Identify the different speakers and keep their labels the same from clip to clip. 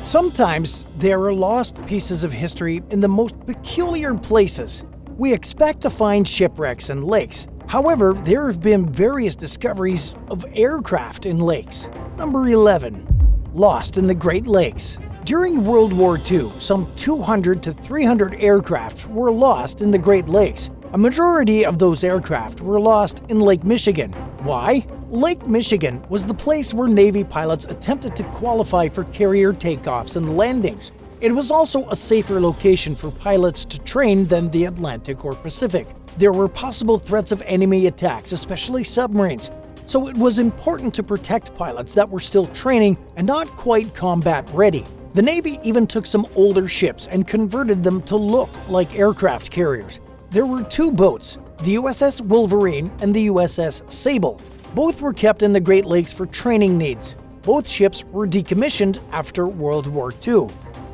Speaker 1: Sometimes there are lost pieces of history in the most peculiar places. We expect to find shipwrecks in lakes. However, there have been various discoveries of aircraft in lakes. Number 11. Lost in the Great Lakes. During World War II, some 200 to 300 aircraft were lost in the Great Lakes. A majority of those aircraft were lost in Lake Michigan. Why? Lake Michigan was the place where Navy pilots attempted to qualify for carrier takeoffs and landings. It was also a safer location for pilots to train than the Atlantic or Pacific. There were possible threats of enemy attacks, especially submarines, so it was important to protect pilots that were still training and not quite combat ready. The Navy even took some older ships and converted them to look like aircraft carriers. There were two boats, the USS Wolverine and the USS Sable. Both were kept in the Great Lakes for training needs. Both ships were decommissioned after World War II.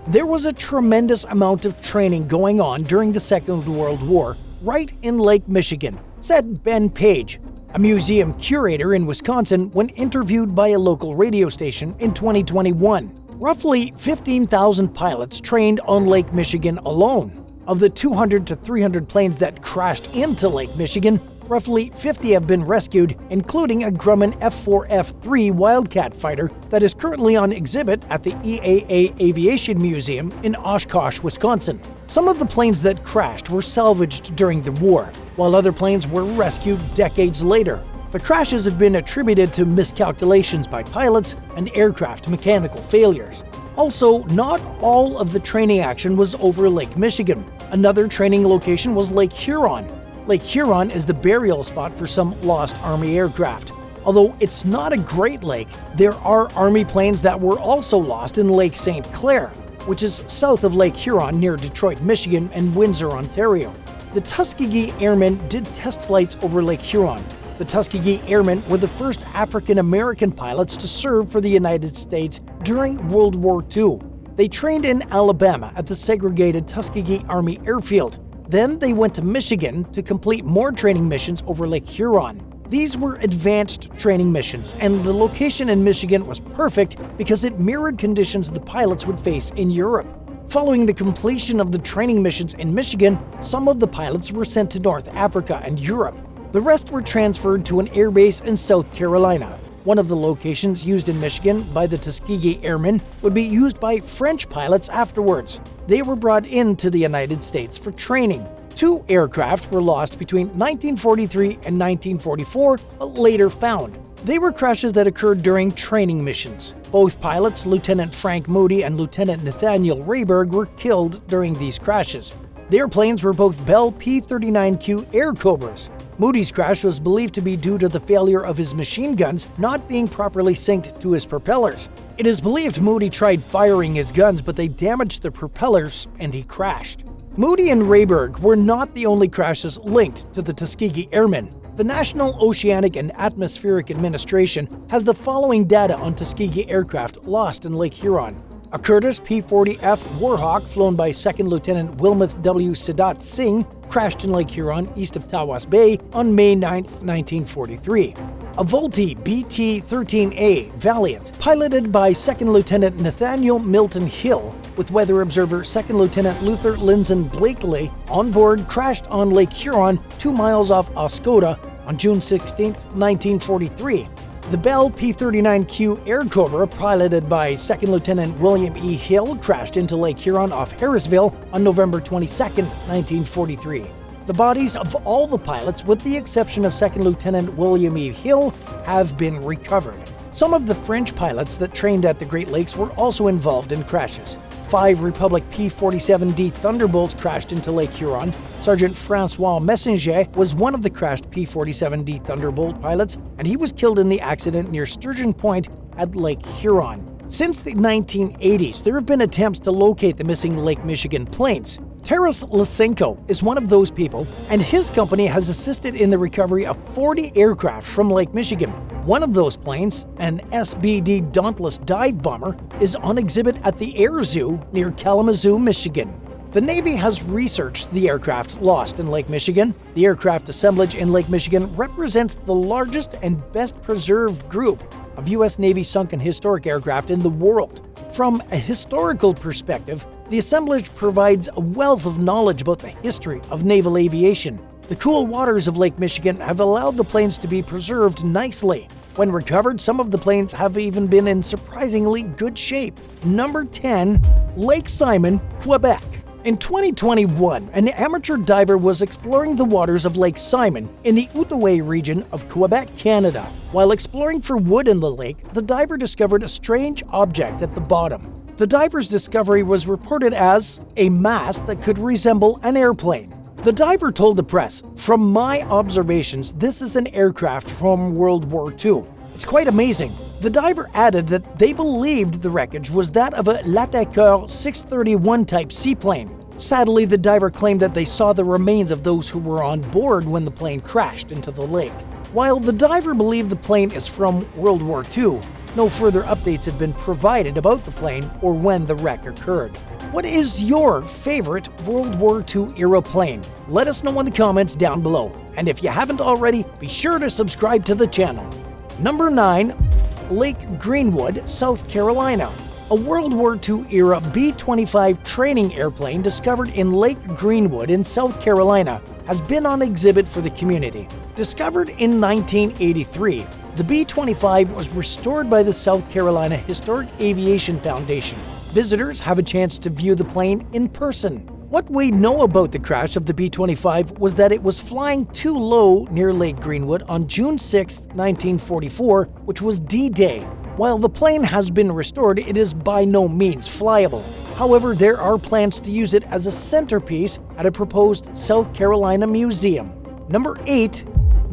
Speaker 1: There was a tremendous amount of training going on during the Second World War right in Lake Michigan, said Ben Page, a museum curator in Wisconsin, when interviewed by a local radio station in 2021. Roughly 15,000 pilots trained on Lake Michigan alone. Of the 200 to 300 planes that crashed into Lake Michigan, roughly 50 have been rescued, including a Grumman F-4F-3 Wildcat fighter that is currently on exhibit at the EAA Aviation Museum in Oshkosh, Wisconsin. Some of the planes that crashed were salvaged during the war, while other planes were rescued decades later. The crashes have been attributed to miscalculations by pilots and aircraft mechanical failures. Also, not all of the training action was over Lake Michigan. Another training location was Lake Huron. Lake Huron is the burial spot for some lost Army aircraft. Although it's not a Great Lake, there are Army planes that were also lost in Lake St. Clair, which is south of Lake Huron near Detroit, Michigan and Windsor, Ontario. The Tuskegee Airmen did test flights over Lake Huron. The Tuskegee Airmen were the first African-American pilots to serve for the United States during World War II. They trained in Alabama at the segregated Tuskegee Army Airfield. Then they went to Michigan to complete more training missions over Lake Huron. These were advanced training missions, and the location in Michigan was perfect because it mirrored conditions the pilots would face in Europe. Following the completion of the training missions in Michigan, some of the pilots were sent to North Africa and Europe. The rest were transferred to an airbase in South Carolina. One of the locations used in Michigan by the Tuskegee Airmen would be used by French pilots afterwards. They were brought into the United States for training. 2 aircraft were lost between 1943 and 1944, but later found. They were crashes that occurred during training missions. Both pilots, Lieutenant Frank Moody and Lieutenant Nathaniel Rayberg, were killed during these crashes. Their planes were both Bell P-39Q Air Cobras. Moody's crash was believed to be due to the failure of his machine guns not being properly synced to his propellers. It is believed Moody tried firing his guns, but they damaged the propellers and he crashed. Moody and Rayberg were not the only crashes linked to the Tuskegee Airmen. The National Oceanic and Atmospheric Administration has the following data on Tuskegee aircraft lost in Lake Huron. A Curtiss P-40F Warhawk flown by 2nd Lieutenant Wilmoth W. Sidat Singh crashed in Lake Huron east of Tawas Bay on May 9, 1943. A Vultee BT-13A Valiant, piloted by 2nd Lieutenant Nathaniel Milton Hill, with weather observer 2nd Lieutenant Luther Linson Blakely on board, crashed on Lake Huron 2 miles off Oscoda on June 16, 1943. The Bell P-39Q Air Cobra, piloted by 2nd Lieutenant William E. Hill, crashed into Lake Huron off Harrisville on November 22, 1943. The bodies of all the pilots, with the exception of 2nd Lieutenant William E. Hill, have been recovered. Some of the French pilots that trained at the Great Lakes were also involved in crashes. 5 Republic P-47D Thunderbolts crashed into Lake Huron. Sergeant Francois Messenger was one of the crashed P-47D Thunderbolt pilots, and he was killed in the accident near Sturgeon Point at Lake Huron. Since the 1980s, there have been attempts to locate the missing Lake Michigan planes. Taras Lysenko is one of those people, and his company has assisted in the recovery of 40 aircraft from Lake Michigan. One of those planes, an SBD Dauntless dive bomber, is on exhibit at the Air Zoo near Kalamazoo, Michigan. The Navy has researched the aircraft lost in Lake Michigan. The aircraft assemblage in Lake Michigan represents the largest and best preserved group of U.S. Navy sunken historic aircraft in the world. From a historical perspective, the assemblage provides a wealth of knowledge about the history of naval aviation. The cool waters of Lake Michigan have allowed the planes to be preserved nicely. When recovered, some of the planes have even been in surprisingly good shape. Number 10. Lake Simon, Quebec. In 2021, an amateur diver was exploring the waters of Lake Simon in the Otay region of Quebec, Canada. While exploring for wood in the lake, the diver discovered a strange object at the bottom. The diver's discovery was reported as a mast that could resemble an airplane. The diver told the press, "From my observations, this is an aircraft from World War II. It's quite amazing." The diver added that they believed the wreckage was that of a L'attaqueur 631 type seaplane. Sadly, the diver claimed that they saw the remains of those who were on board when the plane crashed into the lake. While the diver believed the plane is from World War II, no further updates have been provided about the plane or when the wreck occurred. What is your favorite World War II era plane? Let us know in the comments down below. And if you haven't already, be sure to subscribe to the channel. Number 9. Lake Greenwood, South Carolina. A World War II era B-25 training airplane discovered in Lake Greenwood in South Carolina has been on exhibit for the community. Discovered in 1983, the B-25 was restored by the South Carolina Historic Aviation Foundation. Visitors have a chance to view the plane in person. What we know about the crash of the B-25 was that it was flying too low near Lake Greenwood on June 6, 1944, which was D-Day. While the plane has been restored, it is by no means flyable. However, there are plans to use it as a centerpiece at a proposed South Carolina museum. Number 8.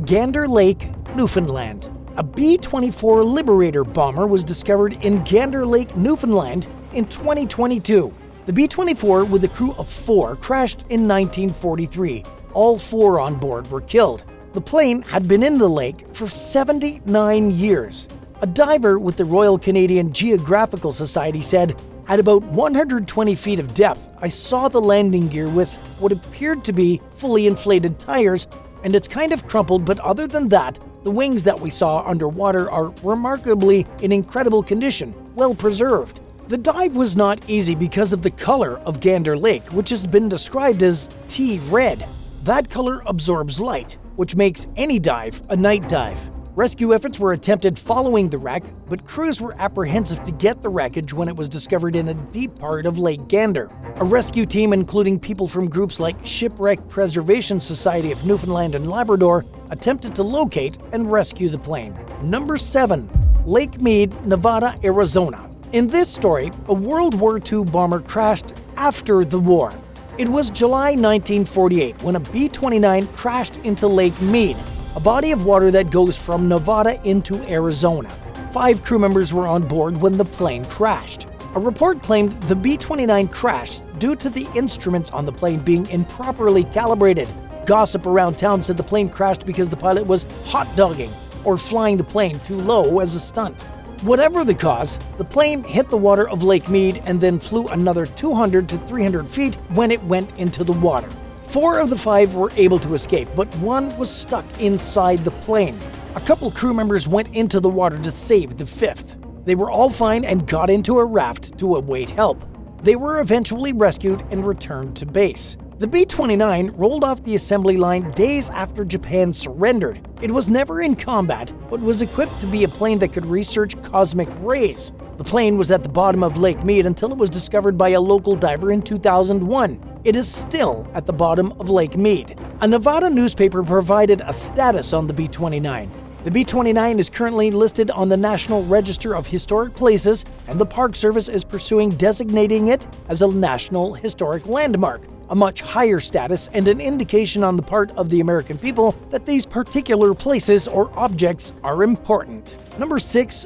Speaker 1: Gander Lake, Newfoundland. A B-24 Liberator bomber was discovered in Gander Lake, Newfoundland in 2022. The B-24, with a crew of 4, crashed in 1943. All 4 on board were killed. The plane had been in the lake for 79 years. A diver with the Royal Canadian Geographical Society said, "At about 120 feet of depth, I saw the landing gear with what appeared to be fully inflated tires, and it's kind of crumpled, but other than that, the wings that we saw underwater are remarkably in incredible condition, well preserved." The dive was not easy because of the color of Gander Lake, which has been described as tea red. That color absorbs light, which makes any dive a night dive. Rescue efforts were attempted following the wreck, but crews were apprehensive to get the wreckage when it was discovered in a deep part of Lake Gander. A rescue team, including people from groups like Shipwreck Preservation Society of Newfoundland and Labrador, attempted to locate and rescue the plane. Number 7. Lake Mead, Nevada, Arizona. In this story, a World War II bomber crashed after the war. It was July 1948 when a B-29 crashed into Lake Mead, a body of water that goes from Nevada into Arizona. 5 crew members were on board when the plane crashed. A report claimed the B-29 crashed due to the instruments on the plane being improperly calibrated. Gossip around town said the plane crashed because the pilot was hot-dogging or flying the plane too low as a stunt. Whatever the cause, the plane hit the water of Lake Mead and then flew another 200 to 300 feet when it went into the water. 4 of the 5 were able to escape, but 1 was stuck inside the plane. A couple crew members went into the water to save the 5th. They were all fine and got into a raft to await help. They were eventually rescued and returned to base. The B-29 rolled off the assembly line days after Japan surrendered. It was never in combat, but was equipped to be a plane that could research cosmic rays. The plane was at the bottom of Lake Mead until it was discovered by a local diver in 2001. It is still at the bottom of Lake Mead. A Nevada newspaper provided a status on the B-29. The B-29 is currently listed on the National Register of Historic Places, and the Park Service is pursuing designating it as a National Historic Landmark, a much higher status and an indication on the part of the American people that these particular places or objects are important. Number 6.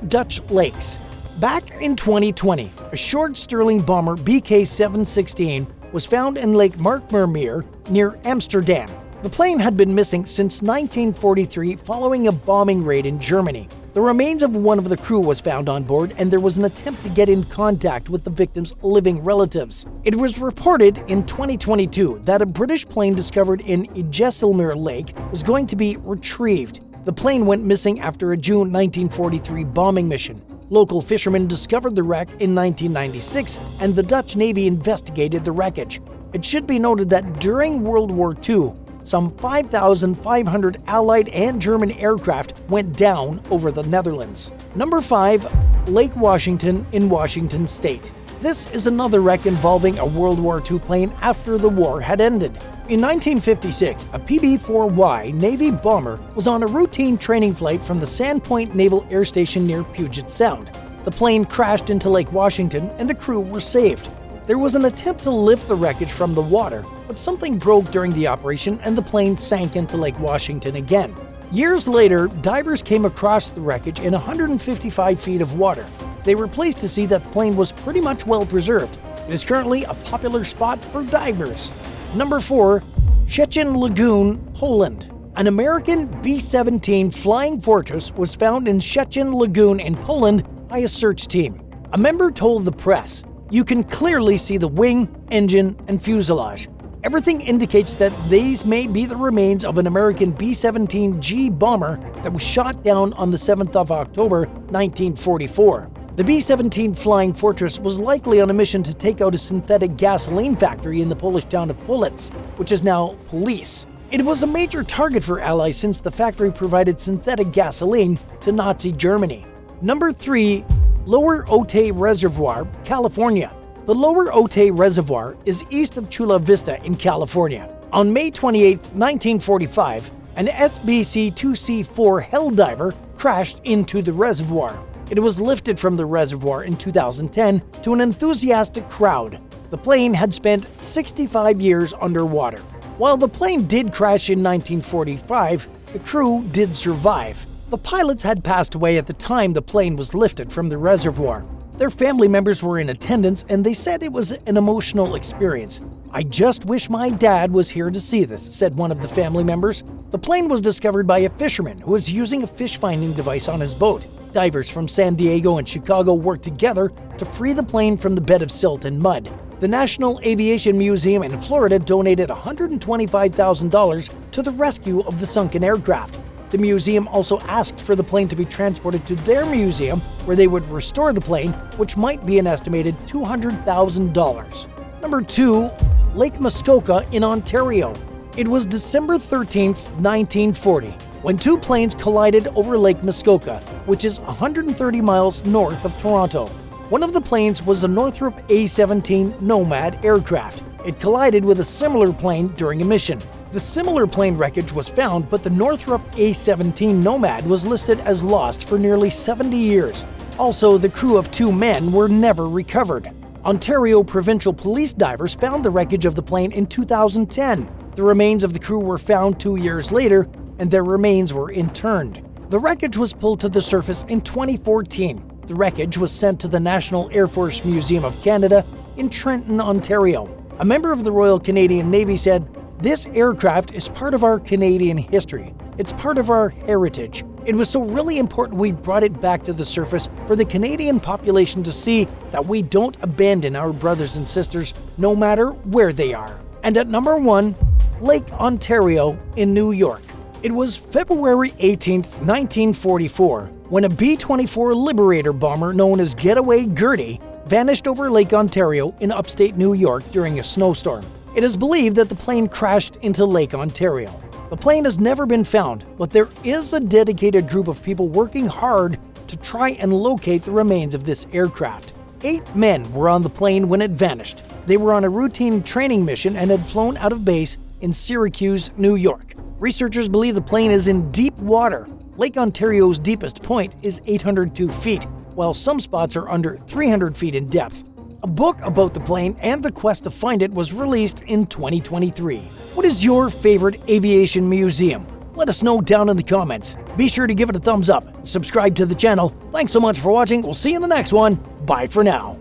Speaker 1: Dutch Lakes. Back in 2020, a short Sterling bomber BK-716 was found in Lake Markmermeer near Amsterdam. The plane had been missing since 1943 following a bombing raid in Germany. The remains of one of the crew was found on board, and there was an attempt to get in contact with the victim's living relatives. It was reported in 2022 that a British plane discovered in Jesselmeer Lake was going to be retrieved. The plane went missing after a June 1943 bombing mission. Local fishermen discovered the wreck in 1996, and the Dutch Navy investigated the wreckage. It should be noted that during World War II, some 5,500 Allied and German aircraft went down over the Netherlands. Number 5. Lake Washington in Washington State. This is another wreck involving a World War II plane after the war had ended. In 1956, a PB-4Y Navy bomber was on a routine training flight from the Sandpoint Naval Air Station near Puget Sound. The plane crashed into Lake Washington and the crew were saved. There was an attempt to lift the wreckage from the water, but something broke during the operation and the plane sank into Lake Washington again. Years later, divers came across the wreckage in 155 feet of water. They were pleased to see that the plane was pretty much well preserved. It is currently a popular spot for divers. Number 4. Chuchen Lagoon, Poland. An American B-17 Flying Fortress was found in Chuchen Lagoon in Poland by a search team. A member told the press, "You can clearly see the wing, engine, and fuselage. Everything indicates that these may be the remains of an American B-17G bomber that was shot down on the 7th of October, 1944. The B-17 Flying Fortress was likely on a mission to take out a synthetic gasoline factory in the Polish town of Police, which is now Police. It was a major target for Allies since the factory provided synthetic gasoline to Nazi Germany. Number 3. Lower Otay Reservoir, California. The Lower Otay Reservoir is east of Chula Vista in California. On May 28, 1945, an SBC-2C-4 Helldiver crashed into the reservoir. It was lifted from the reservoir in 2010 to an enthusiastic crowd. The plane had spent 65 years underwater. While the plane did crash in 1945, the crew did survive. The pilots had passed away at the time the plane was lifted from the reservoir. Their family members were in attendance and they said it was an emotional experience. "I just wish my dad was here to see this," said one of the family members. The plane was discovered by a fisherman who was using a fish-finding device on his boat. Divers from San Diego and Chicago worked together to free the plane from the bed of silt and mud. The National Aviation Museum in Florida donated $125,000 to the rescue of the sunken aircraft. The museum also asked for the plane to be transported to their museum, where they would restore the plane, which might be an estimated $200,000. Number 2. Lake Muskoka in Ontario. It was December 13, 1940, when two planes collided over Lake Muskoka, which is 130 miles north of Toronto. One of the planes was a Northrop A-17 Nomad aircraft. It collided with a similar plane during a mission. The similar plane wreckage was found, but the Northrop A-17 Nomad was listed as lost for nearly 70 years. Also, the crew of 2 men were never recovered. Ontario Provincial Police divers found the wreckage of the plane in 2010. The remains of the crew were found 2 years later, and their remains were interned. The wreckage was pulled to the surface in 2014. The wreckage was sent to the National Air Force Museum of Canada in Trenton, Ontario. A member of the Royal Canadian Navy said, "This aircraft is part of our Canadian history. It's part of our heritage. It was so really important we brought it back to the surface for the Canadian population to see that we don't abandon our brothers and sisters no matter where they are." And at number 1, Lake Ontario in New York. It was February 18, 1944, when a B-24 Liberator bomber known as Getaway Gertie vanished over Lake Ontario in upstate New York during a snowstorm. It is believed that the plane crashed into Lake Ontario. The plane has never been found, but there is a dedicated group of people working hard to try and locate the remains of this aircraft. 8 men were on the plane when it vanished. They were on a routine training mission and had flown out of base in Syracuse, New York. Researchers believe the plane is in deep water. Lake Ontario's deepest point is 802 feet, while some spots are under 300 feet in depth. A book about the plane and the quest to find it was released in 2023. What is your favorite aviation museum? Let us know down in the comments. Be sure to give it a thumbs up and subscribe to the channel. Thanks so much for watching. We'll see you in the next one. Bye for now.